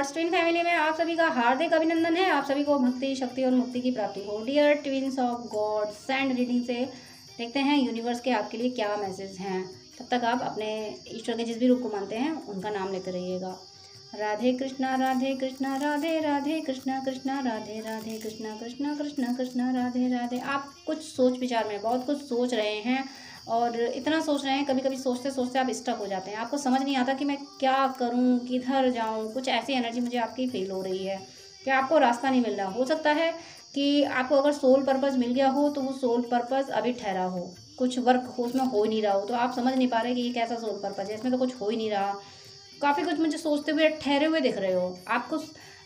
आज twin family में आप सभी का हार्दिक अभिनंदन है। आप सभी को भक्ति, शक्ति और मुक्ति की प्राप्ति हो। Dear twins of God, send reading से देखते हैं यूनिवर्स के आपके लिए क्या मैसेज हैं। तब तक आप अपने ईश्वर के जिस भी रूप को मानते हैं उनका नाम लेते रहिएगा। राधे कृष्णा राधे कृष्णा राधे राधे कृष्णा कृष्णा राधे राधे कृष्णा कृष्णा कृष्णा कृष्णा राधे राधे। आप कुछ सोच विचार में बहुत कुछ सोच रहे हैं और इतना सोच रहे हैं, कभी कभी सोचते सोचते आप स्टक हो जाते हैं। आपको समझ नहीं आता कि मैं क्या करूं, किधर जाऊं। कुछ ऐसी एनर्जी मुझे आपकी फील हो रही है कि आपको रास्ता नहीं मिल रहा। हो सकता है कि आपको अगर सोल पर्पस मिल गया हो तो वो सोल पर्पस अभी ठहरा हो, कुछ वर्क हो उसमें हो ही नहीं रहा हो, तो आप समझ नहीं पा रहे कि ये कैसा सोल पर्पस है, इसमें तो कुछ हो ही नहीं रहा। काफ़ी कुछ मुझे सोचते हुए ठहरे हुए दिख रहे हो।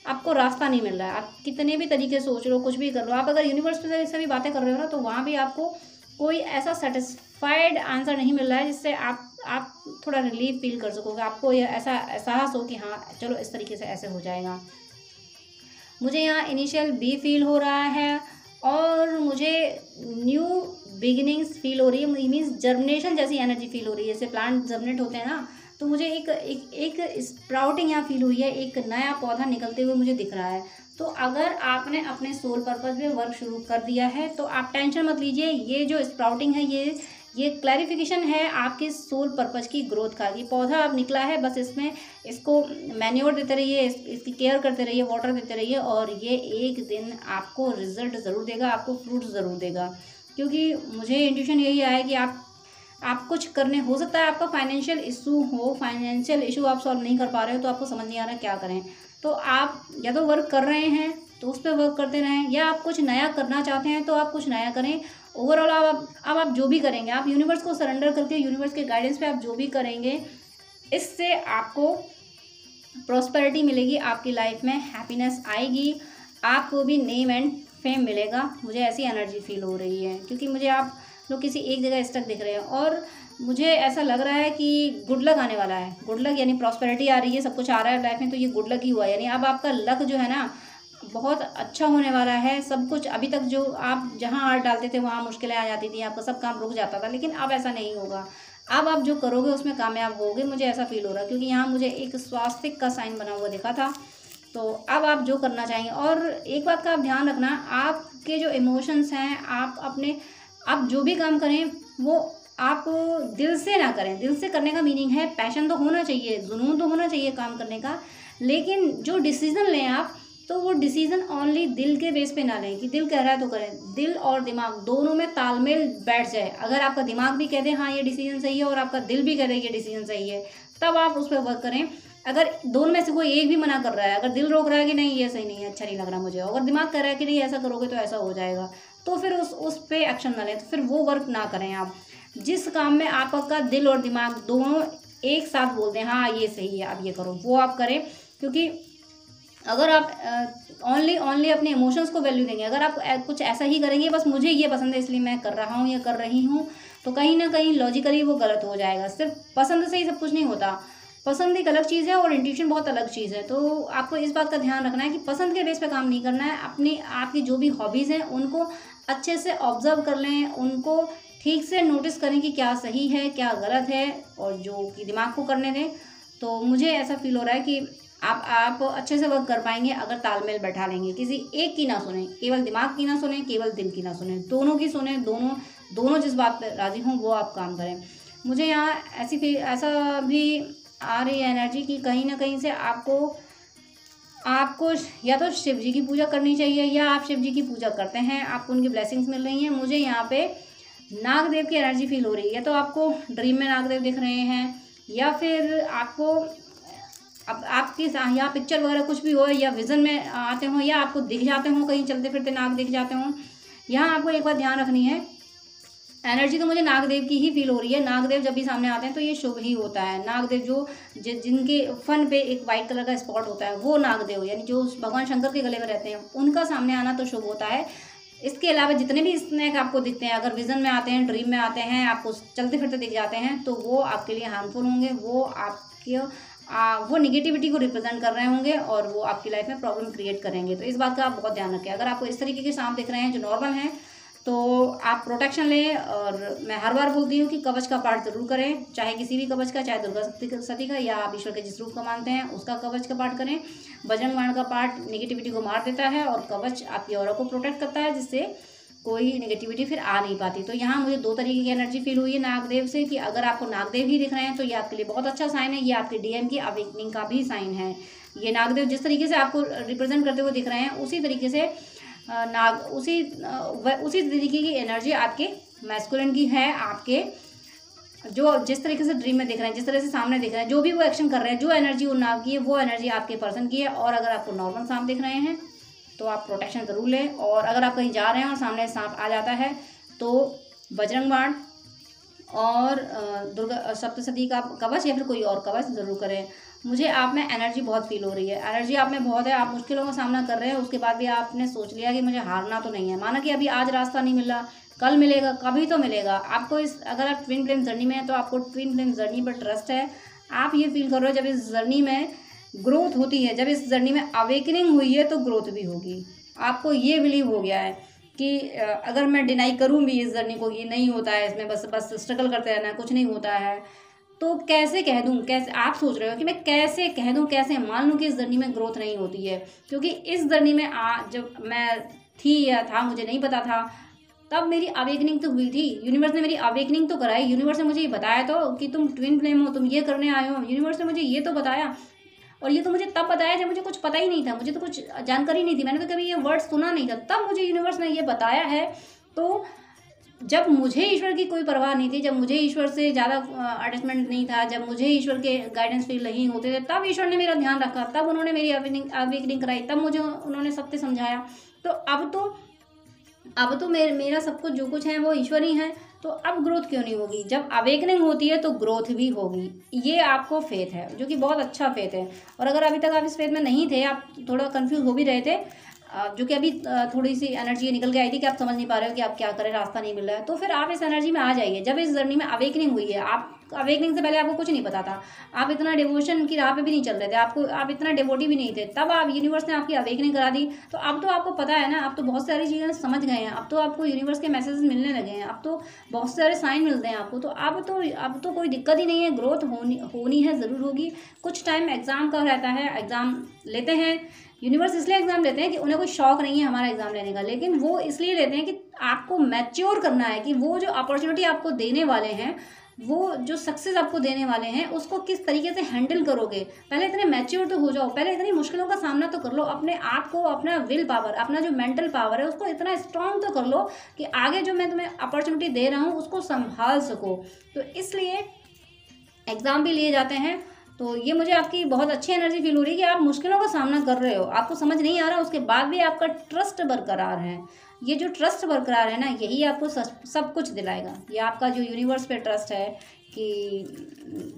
आपको रास्ता नहीं मिल रहा है। आप कितने भी तरीके सोच रहे हो, कुछ भी कर लो, आप अगर यूनिवर्स से भी बातें कर रहे हो ना, तो वहाँ भी आपको कोई ऐसा सेटिस्फाइड आंसर नहीं मिल रहा है जिससे आप थोड़ा रिलीफ फील कर सकोगे। आपको ये ऐसा एहसास हो कि हाँ चलो इस तरीके से ऐसे हो जाएगा। मुझे यहाँ इनिशियल बी फील हो रहा है और मुझे न्यू बिगिनिंग्स फील हो रही है। मीन्स जर्मिनेशन जैसी एनर्जी फील हो रही है। जैसे प्लांट जर्मिनेट होते हैं ना, तो मुझे एक स्प्राउटिंग यहाँ फील हुई है, एक नया पौधा निकलते हुए मुझे दिख रहा है। तो अगर आपने अपने सोल पर्पस में वर्क शुरू कर दिया है तो आप टेंशन मत लीजिए। ये जो स्प्राउटिंग है ये क्लैरिफिकेशन है आपके सोल पर्पस की ग्रोथ का। ये पौधा अब निकला है, बस इसको मैन्योर देते रहिए, इसकी केयर करते रहिए, वाटर देते रहिए और ये एक दिन आपको रिजल्ट ज़रूर देगा, आपको फ्रूट ज़रूर देगा। क्योंकि मुझे इंट्यूशन यही आया है कि आप कुछ करने, हो सकता है आपका फाइनेंशियल इशू हो, फाइनेंशियल इशू आप सॉल्व नहीं कर पा रहे हो तो आपको समझ नहीं आ रहा क्या करें। तो आप या तो वर्क कर रहे हैं तो उस पर वर्क करते रहें, या आप कुछ नया करना चाहते हैं तो आप कुछ नया करें। ओवरऑल अब आप जो भी करेंगे, आप यूनिवर्स को सरेंडर करके यूनिवर्स के गाइडेंस पे आप जो भी करेंगे, इससे आपको प्रॉस्पेरिटी मिलेगी, आपकी लाइफ में हैप्पीनेस आएगी, आपको भी नेम एंड फेम मिलेगा। मुझे ऐसी एनर्जी फील हो रही है क्योंकि मुझे आप लोग किसी एक जगह स्टक दिख रहे हैं और मुझे ऐसा लग रहा है कि गुड लक आने वाला है। गुड लक यानी प्रॉस्पेरिटी आ रही है, सब कुछ आ रहा है लाइफ में, तो ये गुड लक ही हुआ। यानी अब आपका लक जो है ना बहुत अच्छा होने वाला है। सब कुछ अभी तक जो आप जहाँ हाथ डालते थे वहाँ मुश्किलें आ जाती थी, आपका सब काम रुक जाता था, लेकिन अब ऐसा नहीं होगा। अब आप जो करोगे उसमें कामयाब होगे, मुझे ऐसा फील हो रहा है। क्योंकि यहाँ मुझे एक स्वास्तिक का साइन बना हुआ दिखा था। तो अब आप जो करना चाहेंगे, और एक बात का आप ध्यान रखना, आपके जो इमोशंस हैं, आप जो भी काम करें वो आप दिल से ना करें। दिल से करने का मीनिंग है पैशन तो होना चाहिए, जुनून तो होना चाहिए काम करने का, लेकिन जो डिसीजन लें आप, तो वो डिसीजन ओनली दिल के बेस पे ना लें कि दिल कह रहा है तो करें। दिल और दिमाग दोनों में तालमेल बैठ जाए। अगर आपका दिमाग भी कह दे हाँ ये डिसीजन सही है और आपका दिल भी कह दे ये डिसीजन सही है, तब आप उस पर वर्क करें। अगर दोनों में से कोई एक भी मना कर रहा है, अगर दिल रोक रहा है कि नहीं ये सही नहीं है, अच्छा नहीं लग रहा मुझे, अगर दिमाग कह रहा है कि नहीं ऐसा करोगे तो ऐसा हो जाएगा, तो फिर उस पर एक्शन ना लें, तो फिर वो वर्क ना करें। आप जिस काम में आपका दिल और दिमाग दोनों एक साथ बोलते हैं हाँ ये सही है आप ये करो, वो आप करें। क्योंकि अगर आप ओनली अपने इमोशंस को वैल्यू देंगे, अगर आप कुछ ऐसा ही करेंगे बस मुझे ये पसंद है इसलिए मैं कर रहा हूँ या कर रही हूँ, तो कहीं ना कहीं लॉजिकली वो गलत हो जाएगा। सिर्फ पसंद से ही सब कुछ नहीं होता। पसंद एक अलग चीज़ है और इंट्यूशन बहुत अलग चीज़ है। तो आपको इस बात का ध्यान रखना है कि पसंद के बेस पे काम नहीं करना है। आपकी जो भी हॉबीज़ हैं उनको अच्छे से ऑब्जर्व कर लें, उनको ठीक से नोटिस करें कि क्या सही है क्या गलत है, और जो कि दिमाग को करने दें। तो मुझे ऐसा फील हो रहा है कि आप अच्छे से वर्क कर पाएंगे अगर तालमेल बैठा लेंगे। किसी एक की ना सुने, केवल दिमाग की ना सुने, केवल दिल की ना सुने, दोनों की सुने। दोनों जिस बात पे राजी हों वो आप काम करें। मुझे यहाँ ऐसा भी आ रही है एनर्जी कि कहीं ना कहीं से आपको या तो शिव जी की पूजा करनी चाहिए, या आप शिव जी की पूजा करते हैं, आपको उनकी ब्लेसिंग्स मिल रही हैं। मुझे यहाँ पे नागदेव की एनर्जी फील हो रही है। तो आपको ड्रीम में नागदेव दिख रहे हैं, या फिर आपको अब आपके यहाँ पिक्चर वगैरह कुछ भी हो, या विजन में आते हो, या आपको दिख जाते हो, कहीं चलते फिरते नाग दिख जाते हो। यहाँ आपको एक बात ध्यान रखनी है, एनर्जी तो मुझे नागदेव की ही फील हो रही है। नागदेव जब भी सामने आते हैं तो ये शुभ ही होता है। नागदेव जिनके फन पे एक वाइट कलर का स्पॉट होता है, वो नागदेव यानी जो भगवान शंकर के गले में रहते हैं, उनका सामने आना तो शुभ होता है। इसके अलावा जितने भी स्नेक आपको दिखते हैं, अगर विजन में आते हैं, ड्रीम में आते हैं, आपको चलते फिरते दिख जाते हैं, तो वो आपके लिए हार्मफुल होंगे। वो निगेटिविटी को रिप्रेजेंट कर रहे होंगे और वो आपकी लाइफ में प्रॉब्लम क्रिएट करेंगे। तो इस बात का आप बहुत ध्यान रखें। अगर आपको इस तरीके के सांप दिख रहे हैं जो नॉर्मल हैं, तो आप प्रोटेक्शन लें। और मैं हर बार बोलती हूँ कि कवच का पाठ जरूर करें, चाहे किसी भी कवच का, चाहे दुर्गा सती का या आप ईश्वर के जिस रूप को मानते हैं उसका कवच का पाठ करें। बजरंग बाण का पाठ नेगेटिविटी को मार देता है और कवच आपकी ऑरा को प्रोटेक्ट करता है, जिससे कोई नेगेटिविटी फिर आ नहीं पाती। तो यहाँ मुझे 2 तरीके की एनर्जी फील हुई है नागदेव से, कि अगर आपको नागदेव ही दिख रहे हैं तो ये आपके लिए बहुत अच्छा साइन है, ये आपके डीएम की अवेकनिंग का भी साइन है। ये नागदेव जिस तरीके से आपको रिप्रेजेंट करते हुए दिख रहे हैं उसी तरीके से उसी तरीके की एनर्जी आपके मैस्कुलिन की है। आपके जो जिस तरीके से ड्रीम में दिख रहे हैं, जिस तरह से सामने दिख रहे हैं, जो भी वो एक्शन कर रहे हैं, जो एनर्जी वो नाग की है वो एनर्जी आपके पर्सन की है। और अगर आपको नॉर्मल सांप दिख रहे हैं तो आप प्रोटेक्शन ज़रूर लें। और अगर आप कहीं जा रहे हैं और सामने सांप आ जाता है तो बजरंग बाण और दुर्गा सप्तशती का कवच या फिर कोई और कवच ज़रूर करें। मुझे आप में एनर्जी बहुत फील हो रही है, एनर्जी आप में बहुत है। आप मुश्किलों का सामना कर रहे हैं, उसके बाद भी आपने सोच लिया कि मुझे हारना तो नहीं है। माना कि अभी आज रास्ता नहीं मिला, कल मिलेगा, कभी तो मिलेगा आपको। अगर आप ट्विन फ्लेम जर्नी में हैं तो आपको ट्विन फ्लेम जर्नी पर ट्रस्ट है। आप ये फील कर रहे हो जब इस जर्नी में ग्रोथ होती है, जब इस जर्नी में अवेकनिंग हुई है तो ग्रोथ भी होगी। आपको ये बिलीव हो गया है कि अगर मैं डिनाई करूँ भी इस जर्नी को, ये नहीं होता है, इसमें बस स्ट्रगल करते रहना है, कुछ नहीं होता है, तो कैसे कह दूँ, कैसे आप सोच रहे हो कि मैं कैसे कह दूँ, कैसे मान लूँ कि इस जर्नी में ग्रोथ नहीं होती है। क्योंकि इस जर्नी में जब मैं थी या था, मुझे नहीं पता था, तब मेरी अवेकनिंग तो हुई थी। यूनिवर्स ने मेरी अवेकनिंग तो कराई। यूनिवर्स ने मुझे ये बताया तो कि तुम ट्विन फ्लेम हो, तुम ये करने आए हो। यूनिवर्स ने मुझे ये तो बताया, और ये तो मुझे तब बताया जब मुझे कुछ पता ही नहीं था, मुझे तो कुछ जानकारी नहीं थी, मैंने तो कभी ये वर्ड सुना नहीं था, तब मुझे यूनिवर्स ने ये बताया है। तो जब मुझे ईश्वर की कोई परवाह नहीं थी, जब मुझे ईश्वर से ज़्यादा अटैचमेंट नहीं था, जब मुझे ईश्वर के गाइडेंस फील नहीं होते थे, तब ईश्वर ने मेरा ध्यान रखा, तब उन्होंने मेरी अवेकनिंग कराई, तब मुझे उन्होंने सत्य समझाया। तो अब तो मेरा सब कुछ जो कुछ है वो ईश्वर ही है। तो अब ग्रोथ क्यों नहीं होगी? जब अवेकनिंग होती है तो ग्रोथ भी होगी। ये आपको फेथ है, जो कि बहुत अच्छा फेथ है। और अगर अभी तक आप इस फेथ में नहीं थे, आप थोड़ा कंफ्यूज हो भी रहे थे, जो कि अभी थोड़ी सी एनर्जी निकल के आई थी कि आप समझ नहीं पा रहे हो कि आप क्या करें, रास्ता नहीं मिल रहा है, तो फिर आप इस एनर्जी में आ जाइए। जब इस जर्नी में अवेकनिंग हुई है, आप अवेकनिंग से पहले आपको कुछ नहीं पता था, आप इतना डिवोशन की राह पे भी नहीं चल रहे थे, आप इतना डिवोटी भी नहीं थे, तब आप यूनिवर्स ने आपकी अवेकनिंग करा दी। तो अब तो आपको पता है ना, अब तो बहुत सारी चीज़ें समझ गए हैं, अब तो आपको यूनिवर्स के मैसेजेस मिलने लगे हैं, अब तो बहुत सारे साइन मिलते हैं आपको। तो अब तो कोई दिक्कत ही नहीं है, ग्रोथ होनी है, ज़रूर होगी। कुछ टाइम एग्ज़ाम का रहता है, एग्ज़ाम लेते हैं यूनिवर्स, इसलिए एग्जाम लेते हैं कि उन्हें कोई शौक नहीं है हमारा एग्जाम लेने का, लेकिन वो इसलिए लेते हैं कि आपको मैच्योर करना है कि वो जो अपॉर्चुनिटी आपको देने वाले हैं, वो जो सक्सेस आपको देने वाले हैं, उसको किस तरीके से हैंडल करोगे। पहले इतने मैच्योर तो हो जाओ, पहले इतनी मुश्किलों का सामना तो कर लो, अपने आप को, अपना विल पावर, अपना जो मेंटल पावर है उसको इतना स्ट्रांग तो कर लो कि आगे जो मैं तुम्हें अपॉर्चुनिटी दे रहा हूँ उसको संभाल सको। तो इसलिए एग्ज़ाम भी लिए जाते हैं। तो ये मुझे आपकी बहुत अच्छी एनर्जी फील हो रही है कि आप मुश्किलों का सामना कर रहे हो, आपको समझ नहीं आ रहा, उसके बाद भी आपका ट्रस्ट बरकरार है। ये जो ट्रस्ट बरकरार है ना, यही आपको सब कुछ दिलाएगा। ये आपका जो यूनिवर्स पे ट्रस्ट है कि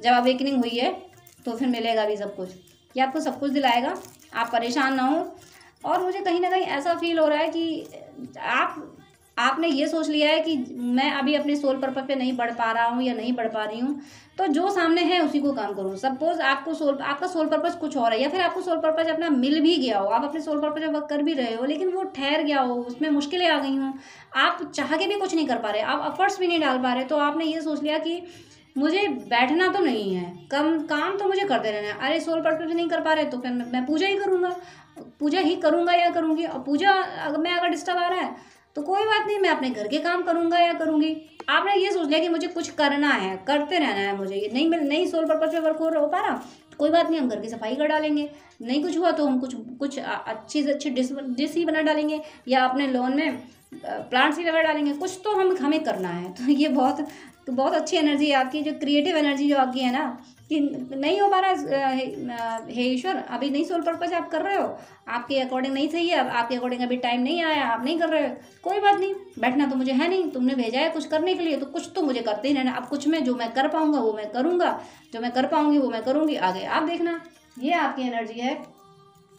जब अवेकनिंग हुई है तो फिर मिलेगा भी सब कुछ, ये आपको सब कुछ दिलाएगा। आप परेशान ना हो। और मुझे कहीं ना कहीं ऐसा फील हो रहा है कि आपने ये सोच लिया है कि मैं अभी अपने सोल पर्पस पे नहीं बढ़ पा रहा हूँ या नहीं बढ़ पा रही हूँ, तो जो सामने है उसी को काम करूँ। सपोज आपका सोल पर्पस कुछ और है, या फिर आपको सोल पर्पस अपना मिल भी गया हो, आप अपने सोल पर्पस पे वर्क कर भी रहे हो, लेकिन वो ठहर गया हो, उसमें मुश्किलें आ गई हों, आप चाह के भी कुछ नहीं कर पा रहे, आप एफर्ट्स भी नहीं डाल पा रहे, तो आपने ये सोच लिया कि मुझे बैठना तो नहीं है, काम तो मुझे करते रहना है। अरे सोल पर्पस नहीं कर पा रहे तो फिर मैं पूजा ही करूँगा या करूँगी। और पूजा में अगर डिस्टर्ब आ रहा है तो कोई बात नहीं, मैं अपने घर के काम करूँगा या करूँगी। आपने ये सोच लिया कि मुझे कुछ करना है, करते रहना है, मुझे ये नहीं सोल पर्पस पे वर्क हो पा रहा, तो कोई बात नहीं, हम घर की सफाई कर डालेंगे। नहीं कुछ हुआ तो हम कुछ अच्छी से अच्छी डिश ही बना डालेंगे, या अपने लॉन में प्लांट्स ही लगा डालेंगे, कुछ तो हमें करना है। तो ये बहुत अच्छी एनर्जी है आपकी, जो क्रिएटिव एनर्जी जो आपकी है ना, कि नहीं हो पा रहा है ईश्वर, अभी नहीं सोल पर्पस आप कर रहे हो, आपके अकॉर्डिंग नहीं सही है, अब आपके अकॉर्डिंग अभी टाइम नहीं आया, आप नहीं कर रहे हो, कोई बात नहीं, बैठना तो मुझे है नहीं, तुमने भेजा है कुछ करने के लिए, तो कुछ तो मुझे करते ही रहना। अब कुछ में जो मैं कर पाऊंगा वो मैं करूंगा, जो मैं कर पाऊंगी वो मैं करूंगी, आगे आप देखना। ये आपकी एनर्जी है,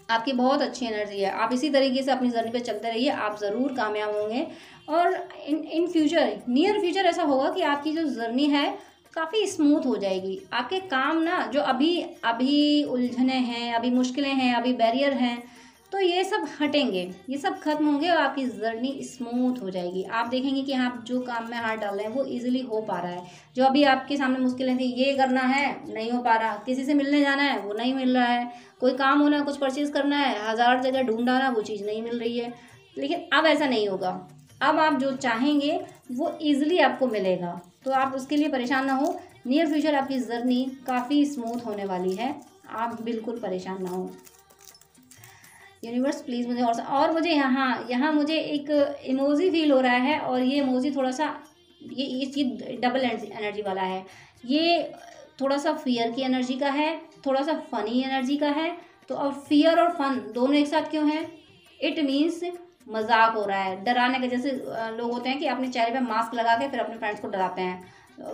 आपकी बहुत अच्छी एनर्जी है। आप इसी तरीके से अपनी जर्नी पे चलते रहिए, आप ज़रूर कामयाब होंगे। और इन फ्यूचर, नियर फ्यूचर ऐसा होगा कि आपकी जो जर्नी है काफ़ी स्मूथ हो जाएगी। आपके काम ना, जो अभी उलझने हैं, अभी मुश्किलें हैं, अभी बैरियर हैं, तो ये सब हटेंगे, ये सब खत्म होंगे और आपकी जर्नी स्मूथ हो जाएगी। आप देखेंगे कि आप जो काम में हाथ डाल रहे हैं वो इजीली हो पा रहा है। जो अभी आपके सामने मुश्किलें थी, ये करना है नहीं हो पा रहा, किसी से मिलने जाना है वो नहीं मिल रहा है, कोई काम होना है, कुछ परचेज करना है, 1000 जगह ढूंढा ना वो चीज़ नहीं मिल रही है। लेकिन अब ऐसा नहीं होगा, अब आप जो चाहेंगे वो ईजिली आपको मिलेगा। तो आप उसके लिए परेशान ना हो। नियर फ्यूचर आपकी जर्नी काफ़ी स्मूथ होने वाली है, आप बिल्कुल परेशान ना हो। यूनिवर्स प्लीज़ मुझे और मुझे यहाँ मुझे एक इमोजी फील हो रहा है, और ये इमोजी थोड़ा सा ये डबल एनर्जी वाला है। ये थोड़ा सा फियर की एनर्जी का है, थोड़ा सा फनी एनर्जी का है। तो अब फियर और फन दोनों एक साथ क्यों है? इट मीन्स मजाक हो रहा है, डराने का। जैसे लोग होते हैं कि अपने चेहरे पे मास्क लगा के फिर अपने फ्रेंड्स को डराते हैं,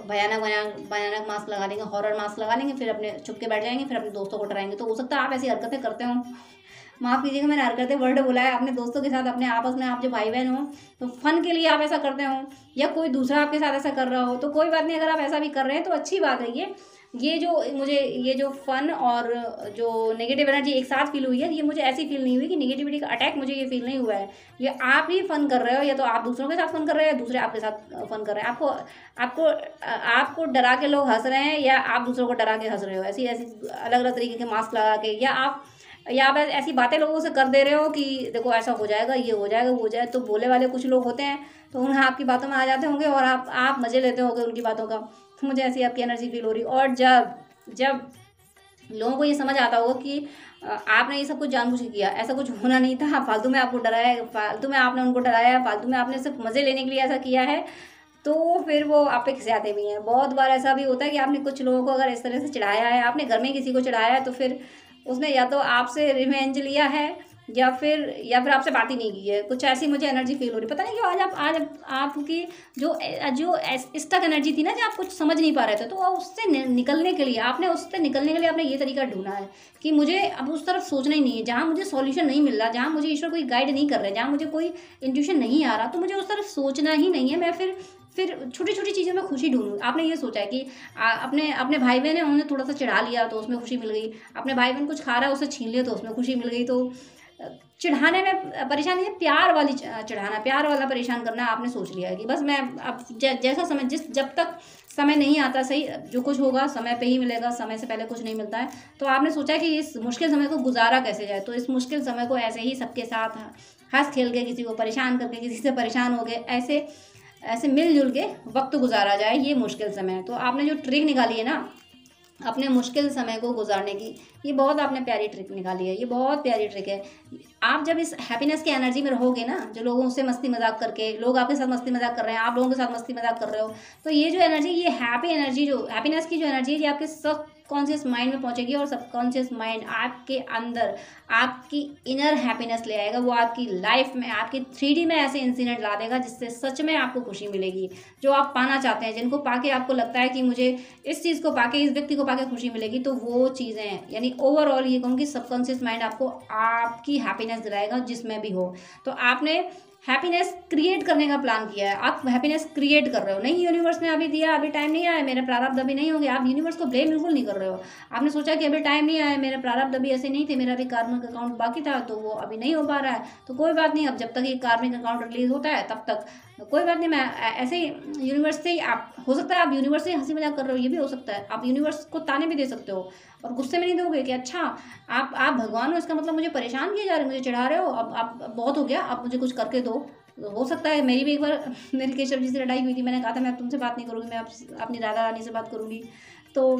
भयानक भयानक भयानक मास्क लगा लेंगे, हॉरर मास्क लगा लेंगे, फिर अपने छुप के बैठ जाएंगे, फिर अपने दोस्तों को डराएंगे। तो हो सकता है आप ऐसी हरकतें करते हो, माफ़ कीजिएगा मैंने हरकतें वर्ड बोला है, अपने दोस्तों के साथ, अपने आपस में आप जो भाई बहन हो तो फन के लिए आप ऐसा करते हो, या कोई दूसरा आपके साथ ऐसा कर रहा हो तो कोई बात नहीं। अगर आप ऐसा भी कर रहे हैं तो अच्छी बात है। ये जो फन और जो नेगेटिव एनर्जी एक साथ फील हुई है, ये मुझे ऐसी फील नहीं हुई कि नेगेटिविटी का अटैक, मुझे ये फील नहीं हुआ है। ये आप ही फन कर रहे हो, या तो आप दूसरों के साथ फन कर रहे हो या दूसरे आपके साथ फन कर रहे हैं। आपको डरा के लोग हंस रहे हैं, या आप दूसरों को डरा के हंस रहे हो, ऐसी अलग अलग तरीके के मास्क लगा के, या आप ऐसी बातें लोगों से कर दे रहे हो कि देखो ऐसा हो जाएगा, ये हो जाएगा, वो हो जाए। तो बोले वाले कुछ लोग होते हैं, तो उन्हें आपकी बातों में आ जाते होंगे और आप मज़े लेते होंगे उनकी बातों का। तो मुझे ऐसी आपकी एनर्जी फील हो रही। और जब लोगों को ये समझ आता होगा कि आपने ये सब कुछ जानबूझ के किया, ऐसा कुछ होना नहीं था, फालतू में आपको डराया, फालतू में आपने उनको डराया, फालतू में आपने सिर्फ मज़े लेने के लिए ऐसा किया है, तो फिर वो आप पे खिसियाते भी हैं। बहुत बार ऐसा भी होता है कि आपने कुछ लोगों को अगर इस तरह से चिढ़ाया है, आपने घर में किसी को चिढ़ाया है, तो फिर उसने या तो आपसे रिवेंज लिया है या फिर आपसे बात ही नहीं की है। कुछ ऐसी मुझे एनर्जी फील हो रही। पता नहीं क्यों आज आपकी जो स्टक एनर्जी थी ना, जो आप कुछ समझ नहीं पा रहे थे, तो उससे निकलने के लिए आपने ये तरीका ढूंढा है कि मुझे अब उस तरफ सोचना ही नहीं है। जहाँ मुझे सॉल्यूशन नहीं मिल रहा, जहाँ मुझे ईश्वर कोई गाइड नहीं कर रहे हैं, जहाँ मुझे कोई इंट्यूशन नहीं आ रहा, तो मुझे उस तरफ सोचना ही नहीं है। मैं फिर छोटी छोटी चीज़ों में खुशी ढूंढूँ। आपने ये सोचा है कि अपने भाई बहन है, उन्होंने थोड़ा सा चिढ़ा लिया तो उसमें खुशी मिल गई, अपने भाई बहन कुछ खा रहा है उसे छीन लिया तो उसमें खुशी मिल गई। तो चिढ़ाने में परेशानी है, प्यार वाली चिढ़ाना, प्यार वाला परेशान करना आपने सोच लिया है कि बस मैं अब जैसा समय जब तक समय नहीं आता सही, जो कुछ होगा समय पे ही मिलेगा, समय से पहले कुछ नहीं मिलता है। तो आपने सोचा कि इस मुश्किल समय को गुजारा कैसे जाए, तो इस मुश्किल समय को ऐसे ही सबके साथ हंस खेल के, किसी को परेशान करके, किसी से परेशान हो गए, ऐसे मिलजुल के वक्त गुजारा जाए ये मुश्किल समय। तो आपने जो ट्रिक निकाली है ना अपने मुश्किल समय को गुजारने की, ये बहुत आपने प्यारी ट्रिक निकाली है, ये बहुत प्यारी ट्रिक है। आप जब इस हैप्पीनेस की एनर्जी में रहोगे ना, जो लोगों से मस्ती मजाक करके, लोग आपके साथ मस्ती मजाक कर रहे हैं, आप लोगों के साथ मस्ती मजाक कर रहे हो, तो ये जो एनर्जी, ये हैप्पीनेस की जो एनर्जी है, ये आपके सबकॉन्शियस माइंड में पहुंचेगी, और सबकॉन्शियस माइंड आपके अंदर आपकी इनर हैप्पीनेस ले आएगा। वो आपकी लाइफ में, आपकी 3D में ऐसे इंसिडेंट ला देगा जिससे सच में आपको खुशी मिलेगी, जो आप पाना चाहते हैं, जिनको पाके आपको लगता है कि मुझे इस चीज़ को पाके, इस व्यक्ति को पाके खुशी मिलेगी। तो वो चीज़ें हैं, यानी ओवरऑल ये कहूँ कि सबकॉन्शियस माइंड आपको आपकी हैप्पीनेस दिलाएगा जिसमें भी हो। तो आपने हैप्पीनेस क्रिएट करने का प्लान किया है, आप हैप्पीनेस क्रिएट कर रहे हो। नहीं यूनिवर्स ने अभी दिया, अभी टाइम नहीं आया, मेरे प्रारब्ध अभी नहीं होंगे, आप यूनिवर्स को ब्लेम बिल्कुल नहीं कर रहे हो। आपने सोचा कि अभी टाइम नहीं आया, मेरे प्रारब्ध अभी ऐसे नहीं थे, मेरा अभी कार्मिक अकाउंट बाकी था तो वो अभी नहीं हो पा रहा है, तो कोई बात नहीं, अब जब तक ये कार्मिक अकाउंट रिलीज होता है तब तक कोई बात नहीं। मैं ऐसे ही यूनिवर्स से ही, आप हो सकता है आप यूनिवर्स से हंसी मजाक कर रहे हो, ये भी हो सकता है। आप यूनिवर्स को ताने भी दे सकते हो और गुस्से में नहीं दोगे कि अच्छा आप भगवान हो, इसका मतलब मुझे परेशान किए जा रहे हो, मुझे चिढ़ा रहे हो, अब आप बहुत हो गया, आप मुझे कुछ करके दो। हो सकता है मेरी भी एक बार मेरी केशव जी से लड़ाई हुई थी, मैंने कहा था मैं तुमसे बात नहीं करूँगी, मैं अपनी राधा रानी से बात करूँगी। तो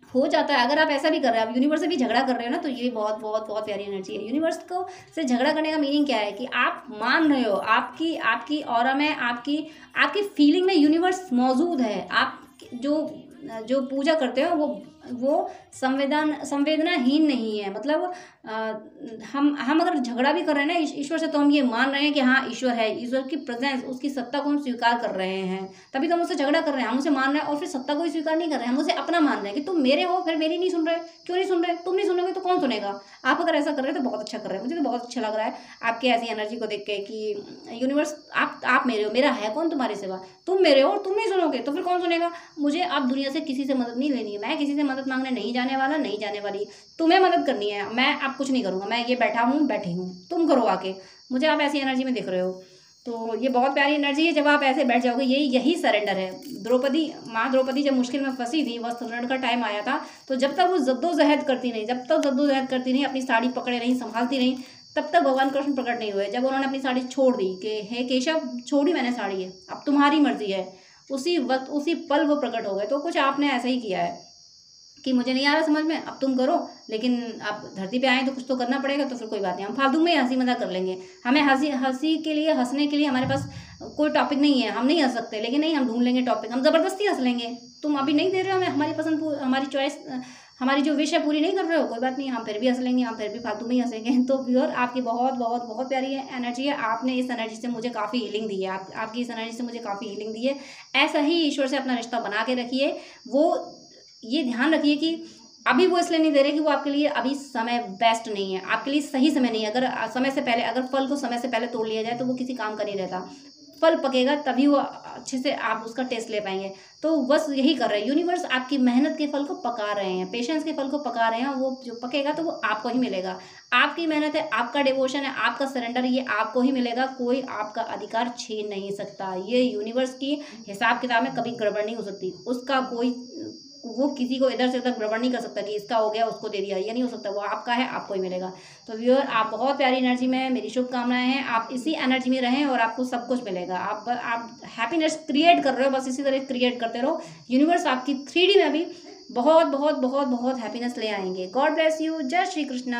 हो जाता है, अगर आप ऐसा भी कर रहे हैं, आप यूनिवर्स से भी झगड़ा कर रहे हो ना, तो ये बहुत बहुत बहुत प्यारी एनर्जी है। यूनिवर्स को से झगड़ा करने का मीनिंग क्या है कि आप मान रहे हो, आपकी ऑरा में, आपकी फीलिंग में यूनिवर्स मौजूद है। आप जो पूजा करते हो वो संवेदनाहीन नहीं है। मतलब हम अगर झगड़ा भी कर रहे हैं ना ईश्वर से, तो हम ये मान रहे हैं कि हाँ ईश्वर है, ईश्वर की प्रेजेंस, उसकी सत्ता को हम स्वीकार कर रहे हैं, तभी तो हम उससे झगड़ा कर रहे हैं। हम उसे मान रहे हैं और फिर सत्ता को ही स्वीकार नहीं कर रहे हैं, हम उसे अपना मान रहे हैं कि तुम मेरे हो, फिर मेरी नहीं सुन रहे, क्यों नहीं सुन रहे, तुम नहीं सुनोगे तो कौन सुनेगा। आप अगर ऐसा कर रहे हैं तो बहुत अच्छा कर रहे हैं, मुझे तो बहुत अच्छा लग रहा है आपकी ऐसी एनर्जी को देख के कि यूनिवर्स आप मेरे हो, मेरा है कौन तुम्हारे सिवा, तुम मेरे हो और तुम नहीं सुनोगे तो फिर कौन सुनेगा। मुझे अब दुनिया से किसी से मदद नहीं लेनी है। मैं किसी से मदद मांगने नहीं जाने वाला, नहीं जाने वाली। तुम्हें मदद करनी है, मैं अब कुछ नहीं करूँगा। मैं ये बैठा हूँ, बैठी हूँ, तुम करो आके। मुझे आप ऐसी एनर्जी में दिख रहे हो, तो ये बहुत प्यारी एनर्जी है। जब आप ऐसे बैठ जाओगे, यही सरेंडर है। माँ द्रौपदी जब मुश्किल में फंसी थी, वस्त्र का टाइम आया था, तो जब तक वो जद्दोजहद करती नहीं, अपनी साड़ी पकड़े रही, संभालती रही, तब तक भगवान कृष्ण प्रकट नहीं हुए। जब उन्होंने अपनी साड़ी छोड़ दी कि हे केशव, छोड़ी मैंने साड़ी, है अब तुम्हारी मर्जी है, उसी वक्त उसी पल वो प्रकट हो गए। तो कुछ आपने ऐसा ही किया है कि मुझे नहीं आ रहा समझ में, अब तुम करो, लेकिन आप धरती पे आए तो कुछ तो करना पड़ेगा। तो फिर कोई बात नहीं, हम फालतू में हंसी मजाक कर लेंगे। हमें हंसी के लिए, हंसने के लिए हमारे पास कोई टॉपिक नहीं है, हम नहीं हंस सकते, लेकिन नहीं, हम ढूंढ लेंगे टॉपिक, हम ज़बरदस्ती हंस लेंगे। तुम अभी नहीं दे रहे हो हमें हमारी पसंद, हमारी चॉइस, हमारी जो विश है पूरी नहीं कर रहे हो, कोई बात नहीं, हम फिर भी हंस लेंगे, हम फिर भी फालतू में ही हंसेंगे। तो व्यूअर, आपकी बहुत बहुत बहुत प्यारी एनर्जी है। आपने इस एनर्जी से मुझे काफ़ी हीलिंग दी है, आपकी इस एनर्जी से मुझे काफ़ी हीलिंग दी है। ऐसा ही ईश्वर से अपना रिश्ता बना के रखिए। वो ये ध्यान रखिए कि अभी वो इसलिए नहीं दे रहे कि वो आपके लिए अभी समय बेस्ट नहीं है, आपके लिए सही समय नहीं है। अगर समय से पहले, अगर फल को समय से पहले तोड़ लिया जाए तो वो किसी काम का नहीं रहता। फल पकेगा तभी वो अच्छे से आप उसका टेस्ट ले पाएंगे। तो बस यही कर रहे हैं यूनिवर्स, आपकी मेहनत के फल को पका रहे हैं, पेशेंस के फल को पका रहे हैं। वो जो पकेगा तो वो आपको ही मिलेगा। आपकी मेहनत है, आपका डिवोशन है, आपका सरेंडर, ये आपको ही मिलेगा। कोई आपका अधिकार छीन नहीं सकता। ये यूनिवर्स की हिसाब किताब में कभी गड़बड़ नहीं हो सकती। उसका कोई, वो किसी को इधर से उधर गड़बड़ नहीं कर सकता कि इसका हो गया उसको दे दिया, ये नहीं हो सकता। वो आपका है, आपको ही मिलेगा। तो व्यूअर, आप बहुत प्यारी एनर्जी में हैं, मेरी शुभकामनाएं हैं। आप इसी एनर्जी में रहें और आपको सब कुछ मिलेगा। आप हैप्पीनेस क्रिएट कर रहे हो, बस इसी तरह क्रिएट करते रहो। यूनिवर्स आपकी 3D में भी बहुत बहुत बहुत बहुत हैप्पीनेस ले आएंगे। God bless you. जय श्री कृष्णा।